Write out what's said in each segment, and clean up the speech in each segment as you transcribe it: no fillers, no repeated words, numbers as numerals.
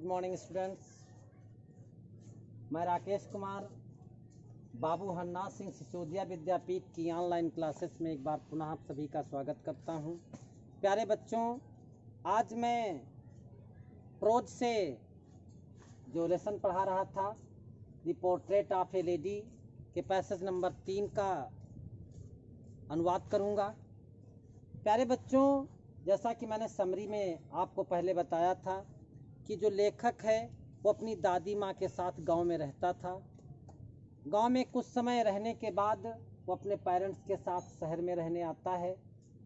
Good morning students. मैं राकेश कुमार बाबू हरनाथ सिंह सिसोदिया विद्यापीठ की online classes में एक बार पुनः आप सभी का स्वागत करता हूं। प्यारे बच्चों, आज मैं प्रोज से जो लेसन पढ़ा रहा था the portrait of A lady के पैसेज नंबर 3 का अनुवाद करूंगा। प्यारे बच्चों, जैसा कि मैंने समरी में आपको पहले बताया था कि जो लेखक है वो अपनी दादी माँ के साथ गांव में रहता था। गांव में कुछ समय रहने के बाद वो अपने पेरेंट्स के साथ शहर में रहने आता है,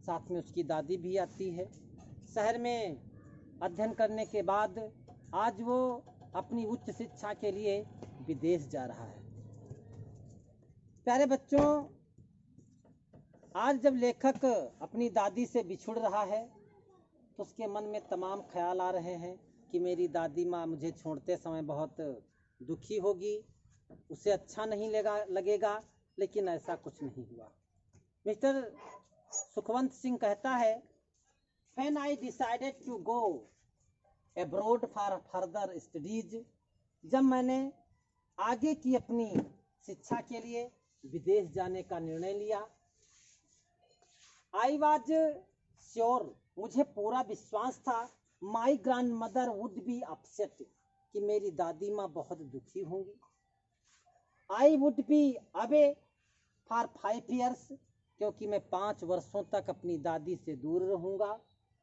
साथ में उसकी दादी भी आती है। शहर में अध्ययन करने के बाद आज वो अपनी उच्च शिक्षा के लिए विदेश जा रहा है। प्यारे बच्चों, आज जब लेखक अपनी दादी से बिछुड़ रहा है तो उसके मन में तमाम ख्याल आ रहे हैं कि मेरी दादी माँ मुझे छोड़ते समय बहुत दुखी होगी, उसे अच्छा नहीं लगेगा, लेकिन ऐसा कुछ नहीं हुआ। मिस्टर सुखवंत सिंह कहता है, When I decided to go abroad for further studies, जब मैंने आगे की अपनी शिक्षा के लिए विदेश जाने का निर्णय लिया, I was sure, मुझे पूरा विश्वास था, my grand mother would be upset, कि मेरी दादी माँ बहुत दुखी होंगी। I would be away for 5 years, क्योंकि मैं 5 वर्षों तक अपनी दादी से दूर रहूंगा।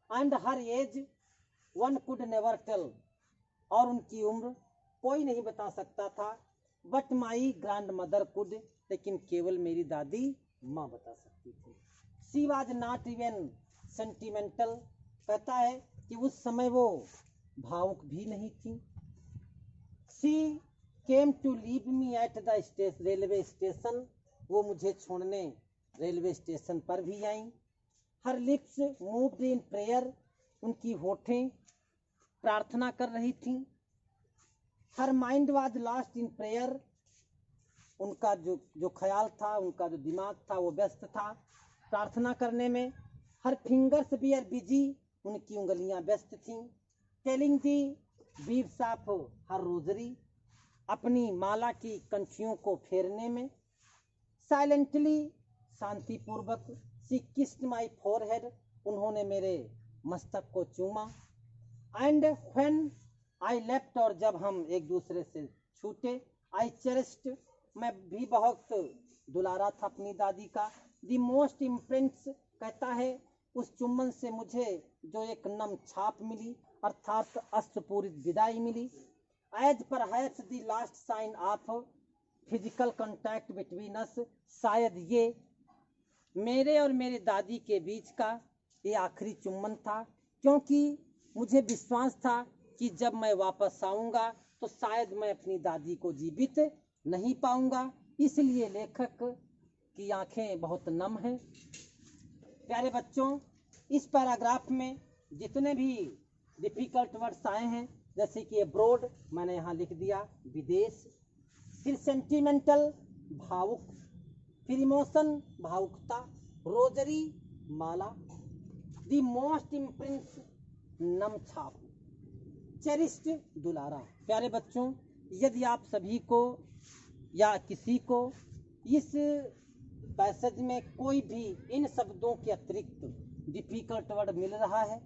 And her age one could never tell, और उनकी उम्र कोई नहीं बता सकता था। But my grandmother could, लेकिन केवल मेरी दादी माँ बता सकती थी। She was not even sentimental, कहता है कि उस समय वो भावुक भी नहीं थी। She came to leave me at the railway station, वो मुझे छोड़ने रेलवे स्टेशन पर भी आई। Her lips moved in prayer, उनकी होठें प्रार्थना कर रही थी। Her mind was lost in prayer, उनका जो ख्याल था, उनका जो दिमाग था वो व्यस्त था प्रार्थना करने में। हर फिंगर्स वीयर बिजी, उनकी उंगलियां व्यस्त थीं। Telling the beads of her rosary, अपनी माला की कंठियों को फेरने में। साइलेंटली, शांतिपूर्वक, शी किस्ड माई फोरहेड, उन्होंने मेरे मस्तक को चूमा। एंड व्हेन आई लेफ्ट, और जब हम एक दूसरे से छूटे, आई चेरिस्ड, मैं भी बहुत दुलारा था अपनी दादी का। द मोस्ट इम्प्रेंट्स, कहता है उस चुम्बन से मुझे जो एक नम छाप मिली, अर्थात अश्रुपूरित विदाई मिली। As perhaps the last sign of physical contact between us, शायद ये मेरे और मेरी दादी के बीच का ये आखिरी चुम्बन था, क्योंकि मुझे विश्वास था कि जब मैं वापस आऊँगा तो शायद मैं अपनी दादी को जीवित नहीं पाऊँगा। इसलिए लेखक की आंखें बहुत नम हैं। प्यारे बच्चों, इस पैराग्राफ में जितने भी डिफिकल्ट वर्ड्स आए हैं, जैसे कि अब्रोड, मैंने यहाँ लिख दिया विदेश, फिर सेंटिमेंटल भावुक, फिर इमोशन भावुकता, रोजरी माला, द मोस्ट इम्प्रेंस नम छाप, चेरिस्ड दुलारा। प्यारे बच्चों, यदि आप सभी को या किसी को इस पैसेज में कोई भी इन शब्दों के अतिरिक्त डिफिकल्ट वर्ड मिल रहा है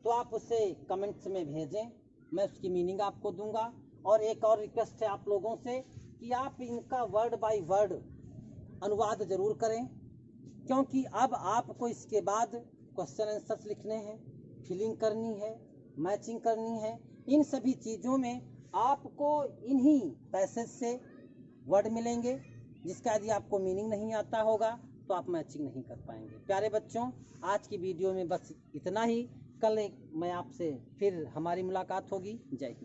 तो आप उसे कमेंट्स में भेजें, मैं उसकी मीनिंग आपको दूंगा। और एक और रिक्वेस्ट है आप लोगों से कि आप इनका वर्ड बाय वर्ड अनुवाद जरूर करें, क्योंकि अब आपको इसके बाद क्वेश्चन आंसर्स लिखने हैं, फिलिंग करनी है, मैचिंग करनी है। इन सभी चीज़ों में आपको इन्हीं पैसेज से वर्ड मिलेंगे, जिसका यदि आपको मीनिंग नहीं आता होगा तो आप मैचिंग नहीं कर पाएंगे। प्यारे बच्चों, आज की वीडियो में बस इतना ही। कल मैं आपसे फिर हमारी मुलाकात होगी। जय हिंद।